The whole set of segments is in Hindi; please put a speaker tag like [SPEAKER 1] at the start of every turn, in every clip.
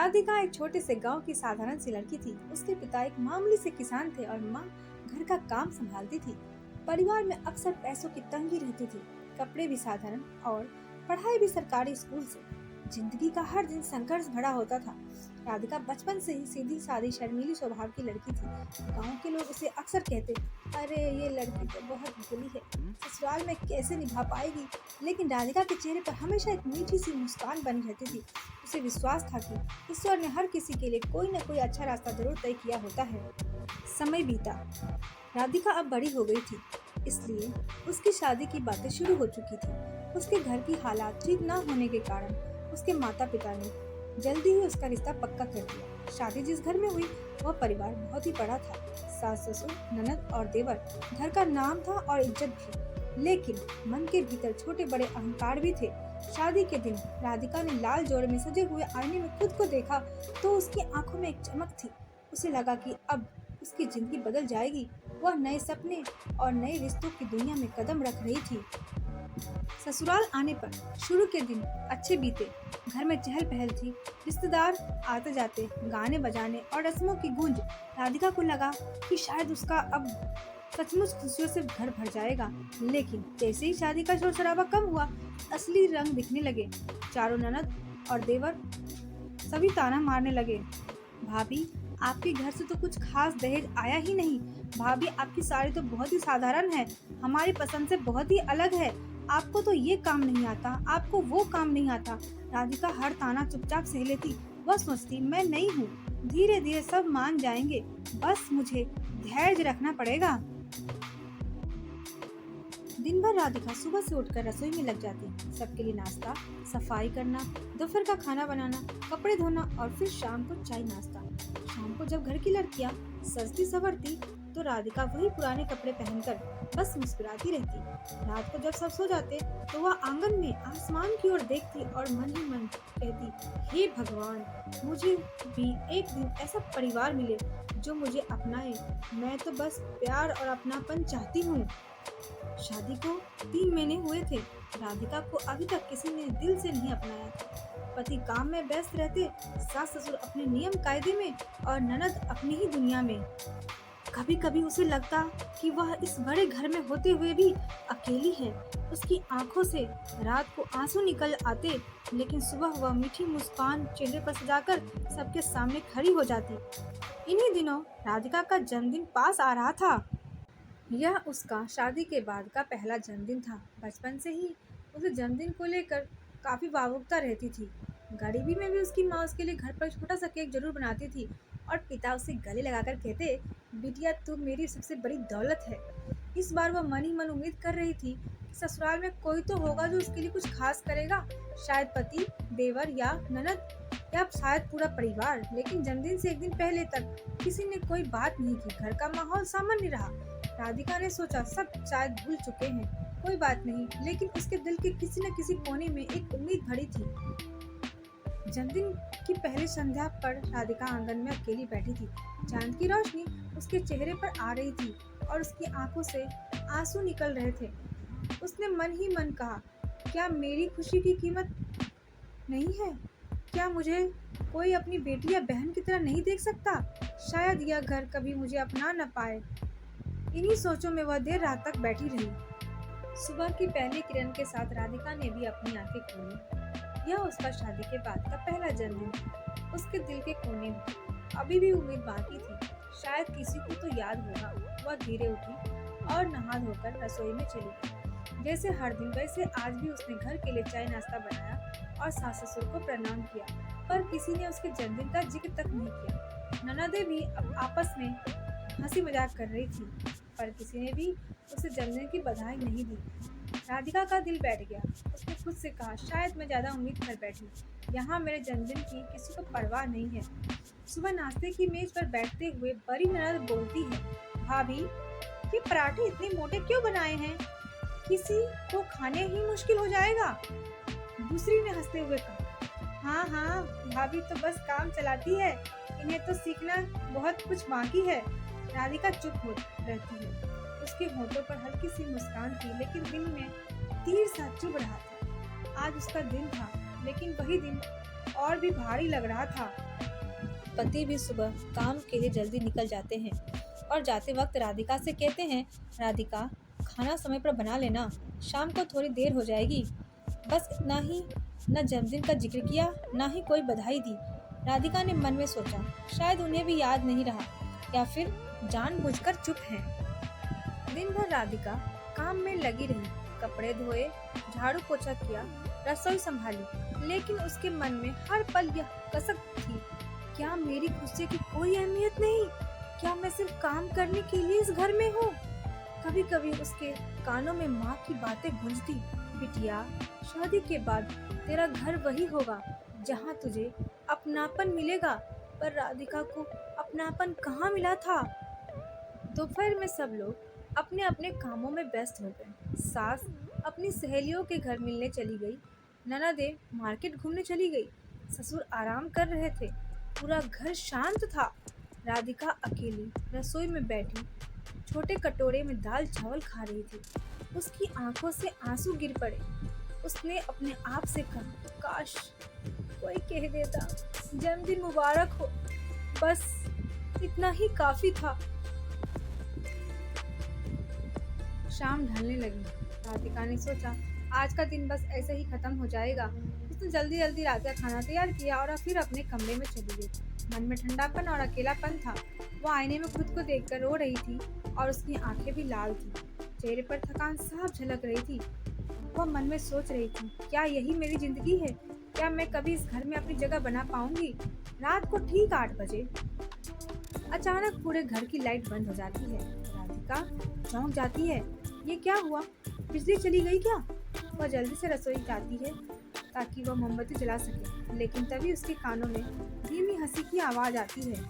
[SPEAKER 1] राधिका एक छोटे से गांव की साधारण सी लड़की थी। उसके पिता एक मामूली से किसान थे और माँ घर का काम संभालती थी। परिवार में अक्सर पैसों की तंगी रहती थी, कपड़े भी साधारण और पढ़ाई भी सरकारी स्कूल से। जिंदगी का हर दिन संघर्ष भरा होता था। राधिका बचपन से ही सीधी सादी शर्मीली स्वभाव की लड़की थी। गांव के लोग उसे अक्सर कहते, अरे ये लड़की तो बहुत भोली है, ससुराल में कैसे निभा पाएगी। लेकिन राधिका के चेहरे पर हमेशा एक मीठी सी मुस्कान बनी रहती थी। उसे विश्वास था कि ईश्वर ने हर किसी के लिए कोई न कोई अच्छा रास्ता जरूर तय किया होता है। समय बीता। राधिका अब बड़ी हो गई थी, इसलिए उसकी शादी की बातें शुरू हो चुकी थी। उसके घर की हालात ठीक न होने के कारण उसके माता पिता ने जल्दी ही उसका रिश्ता पक्का कर दिया। शादी जिस घर में हुई वह परिवार बहुत ही बड़ा था। सास ससुर, ननद और देवर, घर का नाम था और इज्जत भी। लेकिन मन के भीतर छोटे बड़े अहंकार भी थे। शादी के दिन राधिका ने लाल जोड़े में सजे हुए आईने में खुद को देखा तो उसकी आंखों में एक चमक थी। उसे लगा कि अब उसकी जिंदगी बदल जाएगी। वह नए सपने और नए रिश्तों की दुनिया में कदम रख रही थी। ससुराल आने पर शुरू के दिन अच्छे बीते। घर में चहल पहल थी, रिश्तेदार आते जाते, गाने बजाने और रस्मों की गूंज। राधिका को लगा कि शायद उसका अब सचमुच खुशियों से घर भर जाएगा। लेकिन जैसे ही शादी का शोर शराबा कम हुआ, असली रंग दिखने लगे। चारों ननद और देवर सभी ताना मारने लगे, भाभी आपके घर से तो कुछ खास दहेज आया ही नहीं। भाभी आपकी साड़ी तो बहुत ही साधारण है, हमारी पसंद से बहुत ही अलग है। आपको तो ये काम नहीं आता, आपको वो काम नहीं आता। राधिका हर ताना चुपचाप सह लेती। वह सोचती, मैं नहीं हूँ, धीरे धीरे सब मान जाएंगे, बस मुझे धैर्य रखना पड़ेगा। दिन भर राधिका सुबह से उठकर रसोई में लग जाती। सबके लिए नाश्ता, सफाई करना, दोपहर का खाना बनाना, कपड़े धोना और फिर शाम को चाय नाश्ता। शाम को जब घर की लड़कियां सजती संवरती तो राधिका वही पुराने कपड़े पहनकर बस मुस्कुराती रहती। रात को जब सब सो जाते तो वह आंगन में आसमान की ओर देखती और मन ही मन कहती, हे भगवान, मुझे भी एक दिन ऐसा परिवार मिले जो मुझे अपनाए। मैं तो बस प्यार और अपनापन चाहती हूँ। शादी को 3 महीने हुए थे। राधिका को अभी तक किसी ने दिल से नहीं अपनाया था। पति काम में व्यस्त रहते, सास ससुर अपने नियम कायदे में और ननद अपनी ही दुनिया में। कभी कभी उसे लगता कि वह इस बड़े घर में होते हुए भी अकेली है। उसकी आंखों से रात को आंसू निकल आते, लेकिन सुबह वह मीठी मुस्कान चेहरे पर सजाकर सबके सामने खड़ी हो जाती। इन्हीं दिनों राधिका का जन्मदिन पास आ रहा था। यह उसका शादी के बाद का पहला जन्मदिन था। बचपन से ही उसे जन्मदिन को लेकर काफ़ी भावुकता रहती थी। गरीबी में भी उसकी माँ उसके लिए घर पर छोटा सा केक जरूर बनाती थी और पिता उसे गले लगाकर कहते, बिटिया तू मेरी सबसे बड़ी दौलत है। इस बार वह मन ही मन उम्मीद कर रही थी कि ससुराल में कोई तो होगा जो उसके लिए कुछ खास करेगा, शायद पति, देवर या ननद या शायद पूरा परिवार। लेकिन जन्मदिन से एक दिन पहले तक किसी ने कोई बात नहीं की। घर का माहौल सामान्य रहा। राधिका ने सोचा सब शायद भूल चुके हैं, कोई बात नहीं, लेकिन उसके दिल के किसी न किसी कोने में एक उम्मीद भरी थी। जन्मदिन की पहली संध्या पर राधिका आंगन में अकेली बैठी थी। चांद की रोशनी उसके चेहरे पर आ रही थी और उसकी आंखों से आंसू निकल रहे थे। उसने मन ही मन कहा, क्या मेरी खुशी की कीमत नहीं है? क्या मुझे कोई अपनी बेटी या बहन की तरह नहीं देख सकता? शायद यह घर कभी मुझे अपना न पाए। इन्हीं सोचों में वह देर रात तक बैठी रही। सुबह की पहली किरण के साथ राधिका ने भी अपनी आंखें खोली। यह उसका शादी के बाद का पहला जन्मदिन था। उसके दिल के कोने में अभी भी उम्मीद बाकी थी, शायद किसी को तो याद होगा। वह धीरे उठी और नहा धोकर रसोई में चली गई। जैसे हर दिन वैसे आज भी उसने घर के लिए चाय नाश्ता बनाया और सास ससुर को प्रणाम किया, पर किसी ने उसके जन्मदिन का जिक्र तक नहीं किया। ननदें भी अब आपस में हंसी मजाक कर रही थी, पर किसी ने भी उसे जन्मदिन की बधाई नहीं दी। राधिका का दिल बैठ गया। उसने खुद से कहा, शायद मैं ज़्यादा उम्मीद कर बैठी। यहाँ मेरे जन्मदिन की किसी को परवाह नहीं है। सुबह नाश्ते की मेज पर बैठते हुए बड़ी ननद बोलती है, भाभी ये पराठे इतने मोटे क्यों बनाए हैं? किसी को खाने ही मुश्किल हो जाएगा। दूसरी ने हंसते हुए कहा, हाँ हाँ, भाभी तो बस काम चलाती है, इन्हें तो सीखना बहुत कुछ बाकी है। राधिका चुप हो रहती है। उसके होठों पर हल्की सी मुस्कान थी, लेकिन दिल में तीर सा चुभ रहा था। आज उसका दिन था, लेकिन वही दिन और भी भारी लग रहा था। पति भी सुबह काम के लिए जल्दी निकल जाते हैं और जाते वक्त राधिका से कहते हैं, राधिका, खाना समय पर बना लेना, शाम को थोड़ी देर हो जाएगी। बस इतना ही। न जन्मदिन का जिक्र किया, न ही कोई बधाई दी। राधिका ने मन में सोचा, शायद उन्हें भी याद नहीं रहा या फिर जानबूझकर चुप है। दिन भर राधिका काम में लगी रही, कपड़े धोए, झाड़ू पोछा किया, रसोई संभाली, लेकिन उसके मन में हर पल यह कसक थी, क्या मेरी खुशी की कोई अहमियत नहीं? क्या मैं सिर्फ काम करने के लिए इस घर में हूँ? कभी कभी उसके कानों में माँ की बातें गूंजती, बिटिया, शादी के बाद तेरा घर वही होगा जहाँ तुझे अपनापन मिलेगा। पर राधिका को अपनापन कहाँ मिला था? दोपहर में सब लोग अपने अपने कामों में व्यस्त हो गए। सास अपनी सहेलियों के घर मिलने चली गई, ननदें मार्केट घूमने चली गई, ससुर आराम कर रहे थे, पूरा घर शांत था। राधिका अकेली रसोई में बैठी छोटे कटोरे में दाल चावल खा रही थी। उसकी आंखों से आंसू गिर पड़े। उसने अपने आप से कहा, काश कोई कह देता जन्मदिन मुबारक हो, बस इतना ही काफी था। शाम ढलने लगी। राधिका ने सोचा, आज का दिन बस ऐसे ही खत्म हो जाएगा। उसने जल्दी जल्दी रात का खाना तैयार किया और फिर अपने कमरे में चली गई। मन में ठंडापन और अकेलापन था। वो आईने में खुद को देखकर रो रही थी और उसकी आंखें भी लाल थी। चेहरे पर थकान साफ झलक रही थी। वह मन में सोच रही थी, क्या यही मेरी जिंदगी है? क्या मैं कभी इस घर में अपनी जगह बना पाऊंगी? रात को ठीक 8 बजे अचानक पूरे घर की लाइट बंद हो जाती है। राधिका चौंक जाती है। ये क्या हुआ? बिजली चली गई क्या? वह जल्दी से रसोई जाती है ताकि वह मोमबत्ती जला सके, लेकिन तभी उसके कानों में धीमी हंसी की आवाज आती है।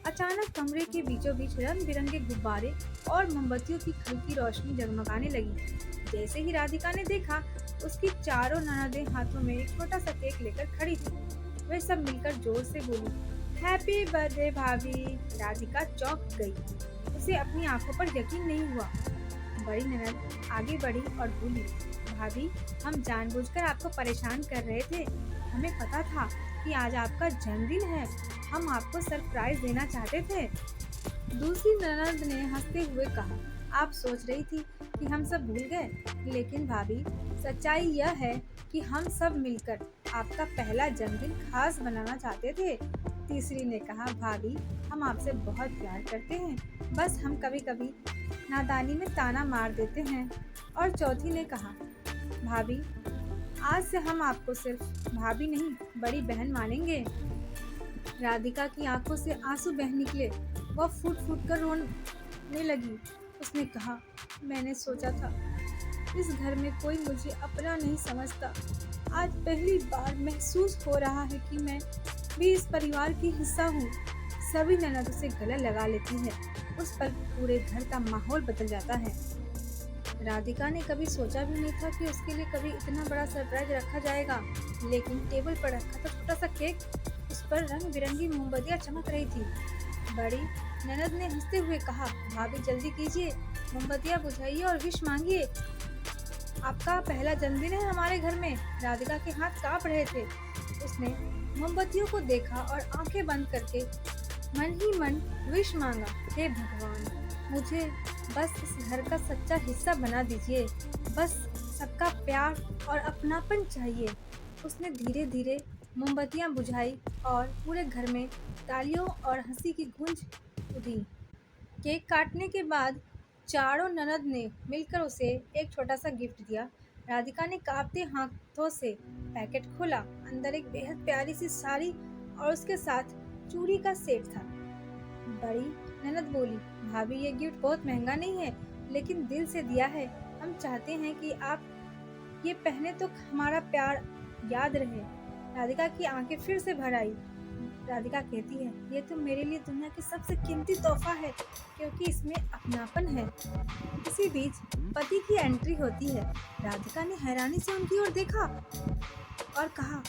[SPEAKER 1] अचानक कमरे के बीचों बीच रंग बिरंगे गुब्बारे और मोमबत्तियों की हल्की रोशनी जगमगाने लगी। जैसे ही राधिका ने देखा, उसकी चारों ननदें हाथों में एक छोटा सा केक लेकर खड़ी थी। वे सब मिलकर जोर से बोली, हैप्पी बर्थडे भाभी। राधिका चौंक गई। उसे अपनी आंखों पर यकीन नहीं हुआ। बड़ी ननद आगे बढ़ी और बोली, भाभी, हम जानबूझकर आपको परेशान कर रहे थे। हमें पता था कि आज आपका जन्मदिन है। हम आपको सरप्राइज देना चाहते थे। दूसरी ननद ने हंसते हुए कहा, आप सोच रही थी कि हम सब भूल गए, लेकिन भाभी, सच्चाई यह है कि हम सब मिलकर आपका पहला जन्मदिन खास बनाना चाहते थे। तीसरी ने कहा, भाभी, हम आपसे बहुत प्यार करते हैं, बस हम कभी कभी नादानी में ताना मार देते हैं। और चौथी ने कहा, भाभी, आज से हम आपको सिर्फ भाभी नहीं, बड़ी बहन मानेंगे। राधिका की आंखों से आंसू बह निकले। वह फूट फूट कर रोने लगी। उसने कहा, मैंने सोचा था इस घर में कोई मुझे अपना नहीं समझता। आज पहली बार महसूस हो रहा है कि मैं भी इस परिवार की हिस्सा हूँ। सभी ननद उसे गले लगा लेती है। उस पर पूरे घर का माहौल बदल जाता है। राधिका ने कभी सोचा भी नहीं था कि उसके लिए कभी इतना बड़ा सरप्राइज रखा जाएगा, लेकिन टेबल पर रखा था छोटा सा केक, उस पर रंग बिरंगी मोमबत्तियाँ चमक रही थी। बड़ी ननद ने हंसते हुए कहा, भाभी, जल्दी कीजिए, मोमबत्तियाँ बुझाइए और विश मांगिए। आपका पहला जन्मदिन है हमारे घर में। राधिका के हाथ कांप रहे थे। उसने मोमबत्तियों को देखा और आंखें बंद करके मन ही मन विश मांगा, हे भगवान, मुझे बस इस घर का सच्चा हिस्सा बना दीजिए। बस सबका प्यार और अपनापन चाहिए। उसने धीरे धीरे मोमबत्तियां बुझाई और पूरे घर में तालियों और हंसी की गूंज उठी। केक काटने के बाद चारों ननद ने मिलकर उसे एक छोटा सा गिफ्ट दिया। राधिका ने कांपते हाथों से पैकेट खोला। अंदर एक बेहद प्यारी सी साड़ी और उसके साथ चूड़ी का सेट था। बड़ी ननद बोली, भाभी, ये गिफ्ट बहुत महंगा नहीं है, लेकिन दिल से दिया है। हम चाहते हैं कि आप ये पहने तो हमारा प्यार याद रहे। राधिका की आंखें फिर से भर आई। राधिका कहती है, ये तो मेरे लिए दुनिया की सबसे कीमती तोहफा है, क्योंकि इसमें अपनापन है। इसी बीच पति की एंट्री होती है। राधिका ने हैरानी से उनकी ओर देखा और कहा,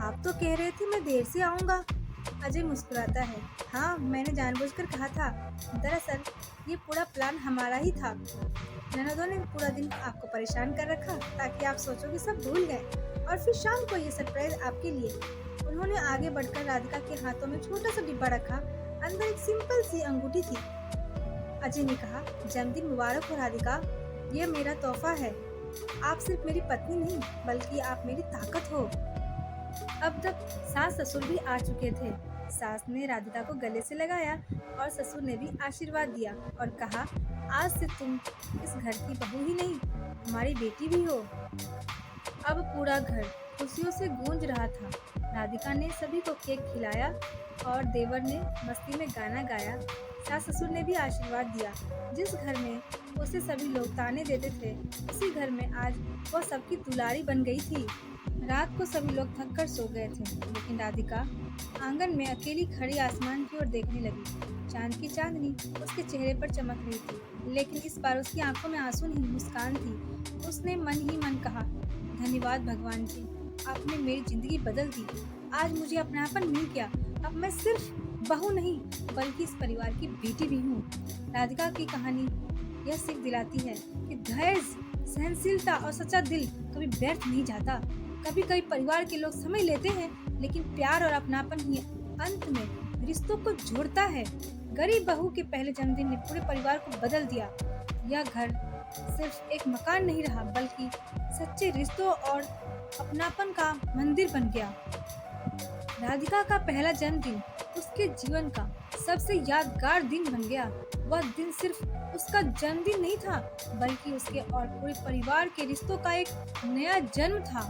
[SPEAKER 1] आप तो कह रहे थे मैं देर से आऊँगा। अजय मुस्कुराता है, हाँ, मैंने जानबूझकर कहा था। दरअसल ये पूरा प्लान हमारा ही था। ननदों ने पूरा दिन आपको परेशान कर रखा ताकि आप सोचो कि सब भूल गए और फिर शाम को ये सरप्राइज आपके लिए। उन्होंने आगे बढ़कर राधिका के हाथों में छोटा सा डिब्बा रखा। अंदर एक सिंपल सी अंगूठी थी। अजय ने कहा, जन्मदिन मुबारक हो राधिका, ये मेरा तोहफा है। आप सिर्फ मेरी पत्नी नहीं बल्कि आप मेरी ताकत हो। अब तक सास ससुर भी आ चुके थे। सास ने राधिका को गले से लगाया और ससुर ने भी आशीर्वाद दिया और कहा, आज से तुम इस घर की बहू ही नहीं, हमारी बेटी भी हो। अब पूरा घर खुशियों से गूंज रहा था। राधिका ने सभी को केक खिलाया और देवर ने मस्ती में गाना गाया। सास ससुर ने भी आशीर्वाद दिया। जिस घर में उसे सभी लोग ताने देते थे, उसी घर में आज वो सबकी दुलारी बन गई थी। रात को सभी लोग थक कर सो गए थे, लेकिन राधिका आंगन में अकेली खड़ी आसमान की ओर देखने लगी। चांद की चांदनी उसके चेहरे पर चमक रही थी, लेकिन इस बार उसकी आंखों में आंसू नहीं, मुस्कान थी। उसने मन ही मन कहा, धन्यवाद भगवान जी, आपने मेरी जिंदगी बदल दी। आज मुझे अपनापन मिल गया। अब मैं सिर्फ बहू नहीं बल्कि इस परिवार की बेटी भी हूँ। राधिका की कहानी यह सीख दिलाती है कि धैर्य, सहनशीलता और सच्चा दिल कभी व्यर्थ नहीं जाता। कभी कभी परिवार के लोग समय लेते हैं, लेकिन प्यार और अपनापन ही अंत में रिश्तों को जोड़ता है। गरीब बहू के पहले जन्मदिन ने पूरे परिवार को बदल दिया। यह घर सिर्फ एक मकान नहीं रहा बल्कि सच्चे रिश्तों और अपनापन का मंदिर बन गया। राधिका का पहला जन्मदिन उसके जीवन का सबसे यादगार दिन बन गया। वह दिन सिर्फ उसका जन्मदिन नहीं था बल्कि उसके और पूरे परिवार के रिश्तों का एक नया जन्म था।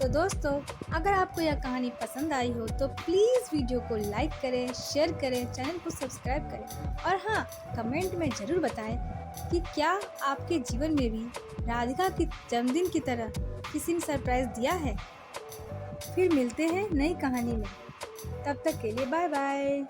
[SPEAKER 1] तो दोस्तों, अगर आपको यह कहानी पसंद आई हो तो प्लीज़ वीडियो को लाइक करें, शेयर करें, चैनल को सब्सक्राइब करें और हाँ, कमेंट में ज़रूर बताएं कि क्या आपके जीवन में भी राधिका के जन्मदिन की तरह किसी ने सरप्राइज दिया है। फिर मिलते हैं नई कहानी में। तब तक के लिए बाय बाय।